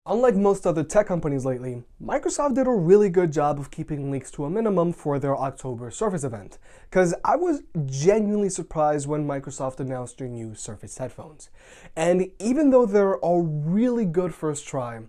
Unlike most other tech companies lately, Microsoft did a really good job of keeping leaks to a minimum for their October Surface event, because I was genuinely surprised when Microsoft announced their new Surface headphones. And even though they're a really good first try,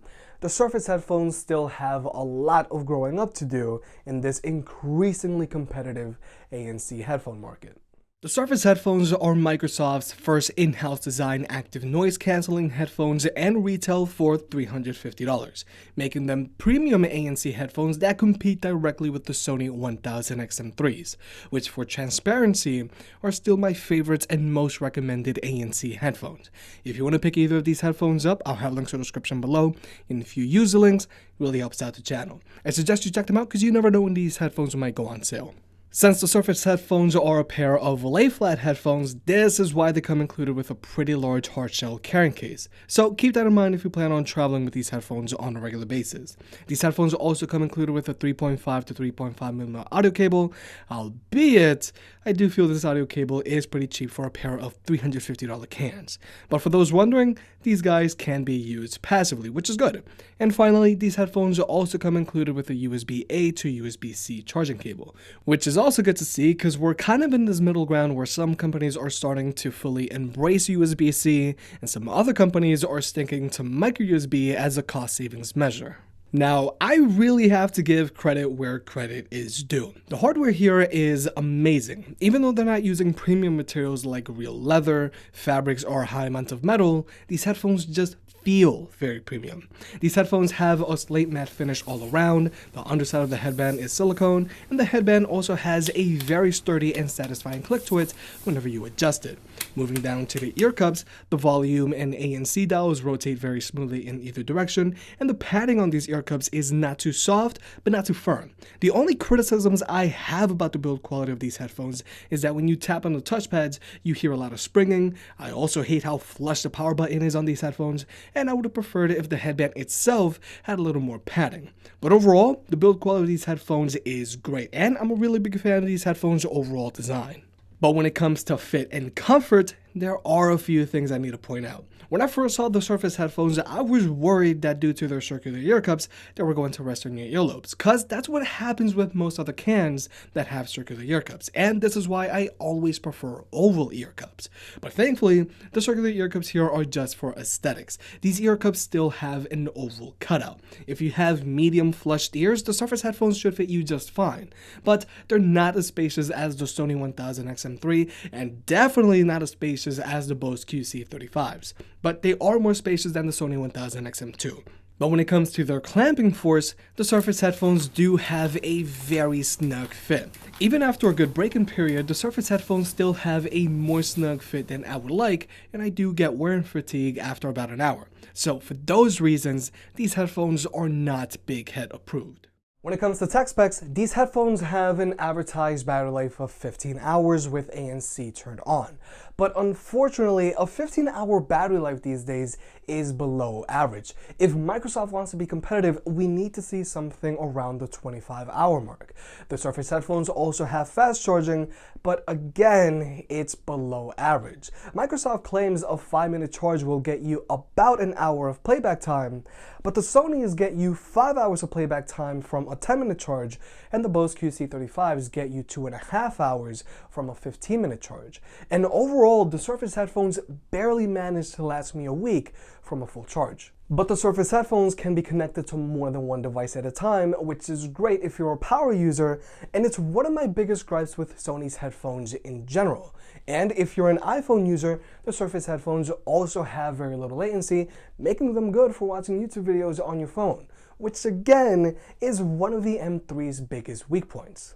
the Surface headphones still have a lot of growing up to do in this increasingly competitive ANC headphone market. The Surface headphones are Microsoft's first in-house design active noise cancelling headphones and retail for $350, making them premium ANC headphones that compete directly with the Sony 1000XM3s, which for transparency are still my favorites and most recommended ANC headphones. If you want to pick either of these headphones up, I'll have links in the description below, and if you use the links, it really helps out the channel. I suggest you check them out because you never know when these headphones might go on sale. Since the Surface headphones are a pair of lay-flat headphones, this is why they come included with a pretty large hardshell carrying case. So keep that in mind if you plan on traveling with these headphones on a regular basis. These headphones also come included with a 3.5 to 3.5mm audio cable, albeit I do feel this audio cable is pretty cheap for a pair of $350 cans. But for those wondering, these guys can be used passively, which is good. And finally, these headphones also come included with a USB-A to USB-C charging cable, which is also good to see because we're kind of in this middle ground where some companies are starting to fully embrace USB-C and some other companies are sticking to micro USB as a cost savings measure. Now, I really have to give credit where credit is due. The hardware here is amazing. Even though they're not using premium materials like real leather, fabrics, or a high amount of metal, these headphones just feel very premium. These headphones have a slate matte finish all around, the underside of the headband is silicone, and the headband also has a very sturdy and satisfying click to it whenever you adjust it. Moving down to the ear cups, the volume and ANC dials rotate very smoothly in either direction, and the padding on these ear cups is not too soft, but not too firm. The only criticisms I have about the build quality of these headphones is that when you tap on the touchpads, you hear a lot of springing. I also hate how flush the power button is on these headphones, and I would have preferred it if the headband itself had a little more padding. But overall, the build quality of these headphones is great, and I'm a really big fan of these headphones' overall design. But when it comes to fit and comfort, there are a few things I need to point out. When I first saw the Surface headphones, I was worried that due to their circular ear cups, they were going to rest on your earlobes, cause that's what happens with most other cans that have circular ear cups, and this is why I always prefer oval ear cups. But thankfully, the circular ear cups here are just for aesthetics. These ear cups still have an oval cutout. If you have medium flushed ears, the Surface headphones should fit you just fine, but they're not as spacious as the Sony 1000XM3, and definitely not as spacious as the Bose QC35s, but they are more spacious than the Sony 1000XM2. But when it comes to their clamping force, the Surface headphones do have a very snug fit. Even after a good break-in period, the Surface headphones still have a more snug fit than I would like, and I do get wear and fatigue after about an hour. So for those reasons, these headphones are not big head approved. When it comes to tech specs, these headphones have an advertised battery life of 15 hours with ANC turned on. But unfortunately, a 15-hour battery life these days is below average. If Microsoft wants to be competitive, we need to see something around the 25-hour mark. The Surface headphones also have fast charging, but again, it's below average. Microsoft claims a 5-minute charge will get you about an hour of playback time, but the Sonys get you 5 hours of playback time from a 10-minute charge, and the Bose QC35s get you 2.5 hours from a 15-minute charge. And overall, the Surface headphones barely manage to last me a week from a full charge. But the Surface headphones can be connected to more than one device at a time, which is great if you're a power user, and it's one of my biggest gripes with Sony's headphones in general. And if you're an iPhone user, the Surface headphones also have very little latency, making them good for watching YouTube videos on your phone, which again is one of the M3's biggest weak points.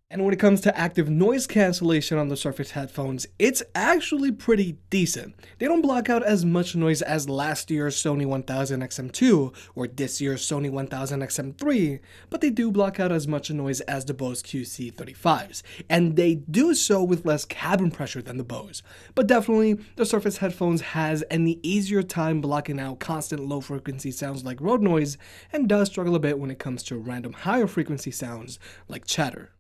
And when it comes to active noise cancellation on the Surface headphones, it's actually pretty decent. They don't block out as much noise as last year's Sony 1000XM2 or this year's Sony 1000XM3, but they do block out as much noise as the Bose QC35s, and they do so with less cabin pressure than the Bose. But definitely, the Surface headphones has an easier time blocking out constant low frequency sounds like road noise, and does struggle a bit when it comes to random higher frequency sounds like chatter.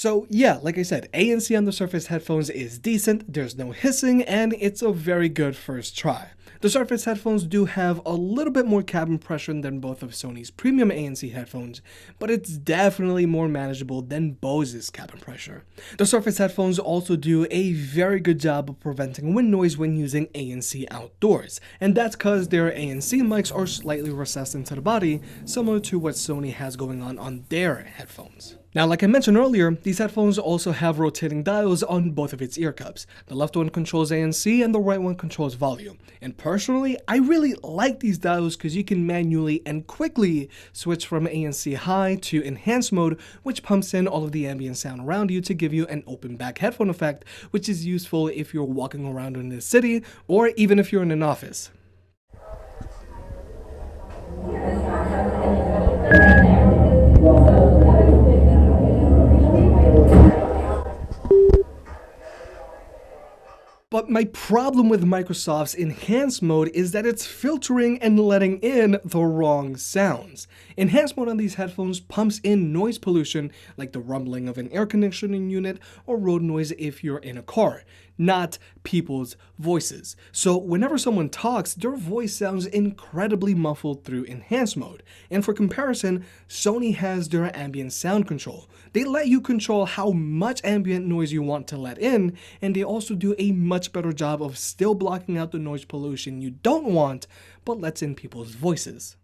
So yeah, like I said, ANC on the Surface headphones is decent, there's no hissing, and it's a very good first try. The Surface headphones do have a little bit more cabin pressure than both of Sony's premium ANC headphones, but it's definitely more manageable than Bose's cabin pressure. The Surface headphones also do a very good job of preventing wind noise when using ANC outdoors, and that's because their ANC mics are slightly recessed into the body, similar to what Sony has going on their headphones. Now, like I mentioned earlier, these headphones also have rotating dials on both of its ear cups. The left one controls ANC and the right one controls volume. And personally, I really like these dials because you can manually and quickly switch from ANC high to enhanced mode, which pumps in all of the ambient sound around you to give you an open back headphone effect, which is useful if you're walking around in the city or even if you're in an office. But my problem with Microsoft's enhanced mode is that it's filtering and letting in the wrong sounds. Enhanced mode on these headphones pumps in noise pollution like the rumbling of an air conditioning unit or road noise if you're in a car, not people's voices. So whenever someone talks, their voice sounds incredibly muffled through enhanced mode. And for comparison, Sony has their ambient sound control. They let you control how much ambient noise you want to let in, and they also do a much better job of still blocking out the noise pollution you don't want, but lets in people's voices.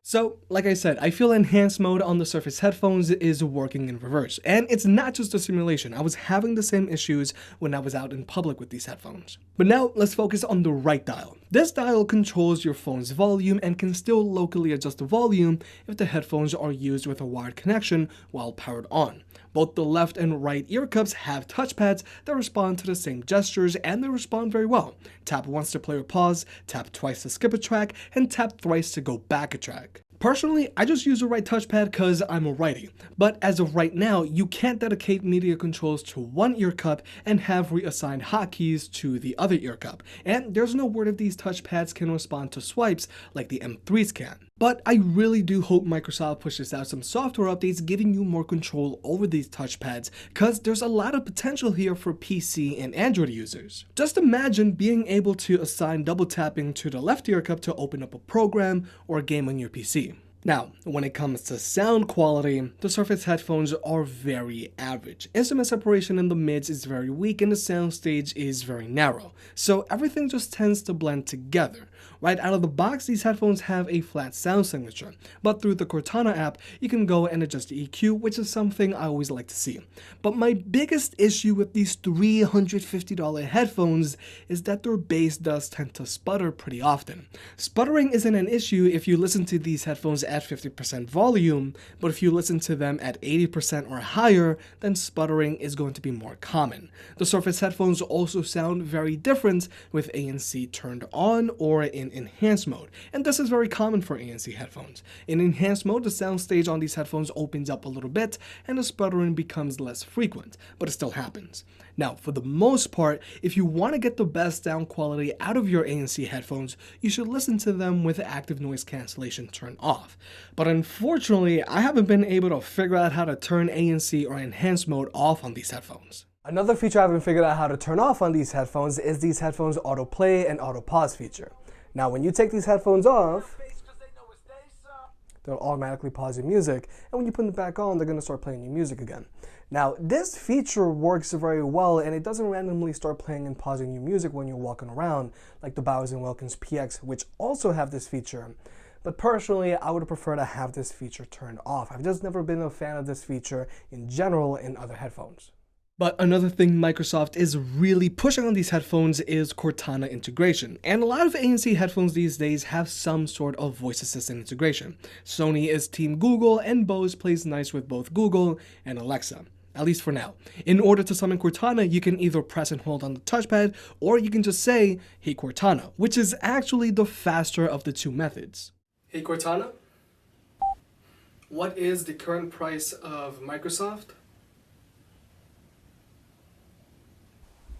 So, like I said, I feel enhanced mode on the Surface headphones is working in reverse. And it's not just a simulation. I was having the same issues when I was out in public with these headphones. But now, let's focus on the right dial. This dial controls your phone's volume and can still locally adjust the volume if the headphones are used with a wired connection while powered on. Both the left and right ear cups have touchpads that respond to the same gestures, and they respond very well. Tap once to play or pause, tap twice to skip a track, and tap thrice to go back a track. Personally, I just use the right touchpad because I'm a righty, but as of right now, you can't dedicate media controls to one ear cup and have reassigned hotkeys to the other ear cup, and there's no word if these touchpads can respond to swipes like the M3s can. But I really do hope Microsoft pushes out some software updates giving you more control over these touchpads, because there's a lot of potential here for PC and Android users. Just imagine being able to assign double tapping to the left ear cup to open up a program or a game on your PC. Now, when it comes to sound quality, the Surface headphones are very average. Instrument separation in the mids is very weak and the soundstage is very narrow, so everything just tends to blend together. Right out of the box, these headphones have a flat sound signature, but through the Cortana app, you can go and adjust the EQ, which is something I always like to see. But my biggest issue with these $350 headphones is that their bass does tend to sputter pretty often. Sputtering isn't an issue if you listen to these headphones at 50% volume, but if you listen to them at 80% or higher, then sputtering is going to be more common. The Surface headphones also sound very different with ANC turned on or in enhanced mode, and this is very common for ANC headphones. In enhanced mode, the soundstage on these headphones opens up a little bit and the sputtering becomes less frequent, but it still happens. Now, for the most part, if you want to get the best sound quality out of your ANC headphones, you should listen to them with active noise cancellation turned off. But unfortunately, I haven't been able to figure out how to turn ANC or enhanced mode off on these headphones. Another feature I haven't figured out how to turn off on these headphones is these headphones autoplay and auto pause feature. Now, when you take these headphones off, they'll automatically pause your music, and when you put them back on, they're going to start playing your music again. Now, this feature works very well, and it doesn't randomly start playing and pausing your music when you're walking around, like the Bowers & Wilkins PX, which also have this feature. But personally, I would prefer to have this feature turned off. I've just never been a fan of this feature in general in other headphones. But another thing Microsoft is really pushing on these headphones is Cortana integration. And a lot of ANC headphones these days have some sort of voice assistant integration. Sony is Team Google, and Bose plays nice with both Google and Alexa. At least for now. In order to summon Cortana, you can either press and hold on the touchpad, or you can just say, "Hey Cortana," which is actually the faster of the two methods. Hey Cortana? What is the current price of Microsoft?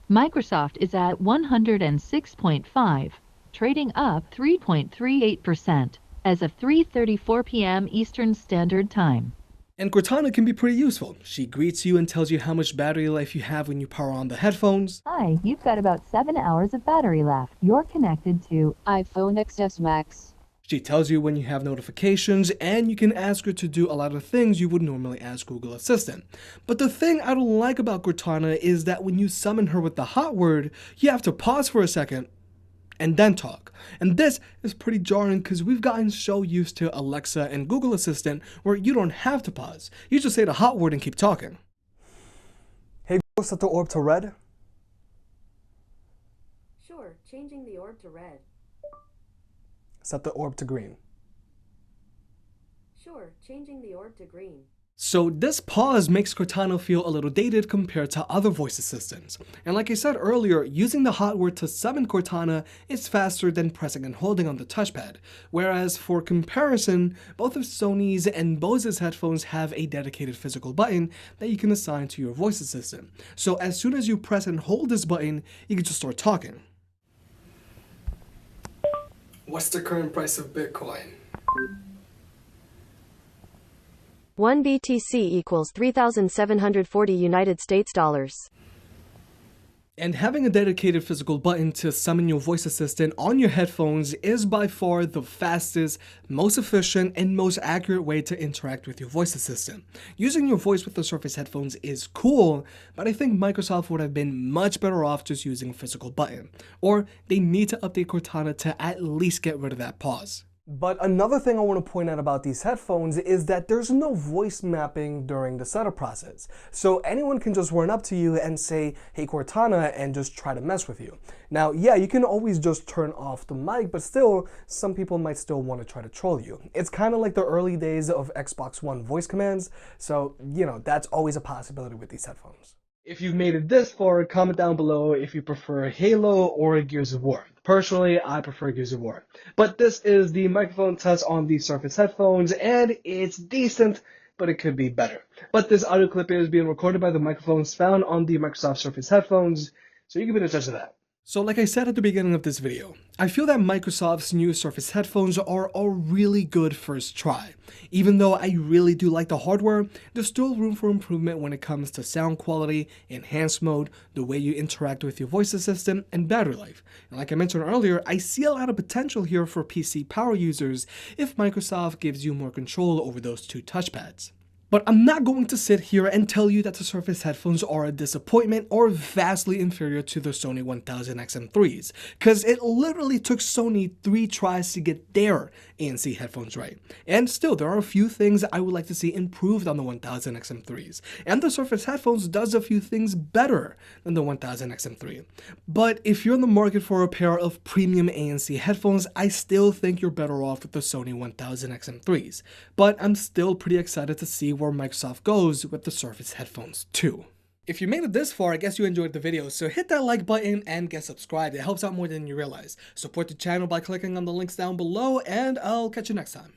Microsoft is at 106.5, trading up 3.38% as of 3:34 p.m. Eastern Standard Time. And Cortana can be pretty useful. She greets you and tells you how much battery life you have when you power on the headphones. Hi, you've got about 7 hours of battery left. You're connected to iPhone XS Max. She tells you when you have notifications, and you can ask her to do a lot of things you would normally ask Google Assistant. But the thing I don't like about Cortana is that when you summon her with the hot word, you have to pause for a second and then talk. And this is pretty jarring because we've gotten so used to Alexa and Google Assistant where you don't have to pause. You just say the hot word and keep talking. Hey Google, set the orb to red. Sure, changing the orb to red. Set the orb to green. Sure, changing the orb to green. So this pause makes Cortana feel a little dated compared to other voice assistants. And like I said earlier, using the hot word to summon Cortana is faster than pressing and holding on the touchpad. Whereas for comparison, both of Sony's and Bose's headphones have a dedicated physical button that you can assign to your voice assistant. So as soon as you press and hold this button, you can just start talking. What's the current price of Bitcoin? 1 BTC equals 3,740 United States dollars. And having a dedicated physical button to summon your voice assistant on your headphones is by far the fastest, most efficient, and most accurate way to interact with your voice assistant. Using your voice with the Surface headphones is cool, but I think Microsoft would have been much better off just using a physical button. Or they need to update Cortana to at least get rid of that pause. But another thing I want to point out about these headphones is that there's no voice mapping during the setup process. So anyone can just run up to you and say, hey Cortana, and just try to mess with you. Now, yeah, you can always just turn off the mic, but still, some people might still want to try to troll you. It's kind of like the early days of Xbox One voice commands. So, you know, that's always a possibility with these headphones. If you've made it this far, comment down below if you prefer Halo or Gears of War. Personally, I prefer Gears of War. But this is the microphone test on the Surface headphones, and it's decent, but it could be better. But this audio clip is being recorded by the microphones found on the Microsoft Surface headphones, so you can be the judge of that. So like I said at the beginning of this video, I feel that Microsoft's new Surface headphones are a really good first try. Even though I really do like the hardware, there's still room for improvement when it comes to sound quality, enhanced mode, the way you interact with your voice assistant, and battery life. And like I mentioned earlier, I see a lot of potential here for PC power users if Microsoft gives you more control over those two touchpads. But I'm not going to sit here and tell you that the Surface headphones are a disappointment or vastly inferior to the Sony 1000XM3s, because it literally took Sony 3 tries to get their ANC headphones right. And still, there are a few things I would like to see improved on the 1000XM3s, and the Surface headphones does a few things better than the 1000XM3. But if you're in the market for a pair of premium ANC headphones, I still think you're better off with the Sony 1000XM3s. But I'm still pretty excited to see where Microsoft goes with the Surface headphones too. If you made it this far, I guess you enjoyed the video, so hit that like button and get subscribed. It helps out more than you realize. Support the channel by clicking on the links down below, and I'll catch you next time.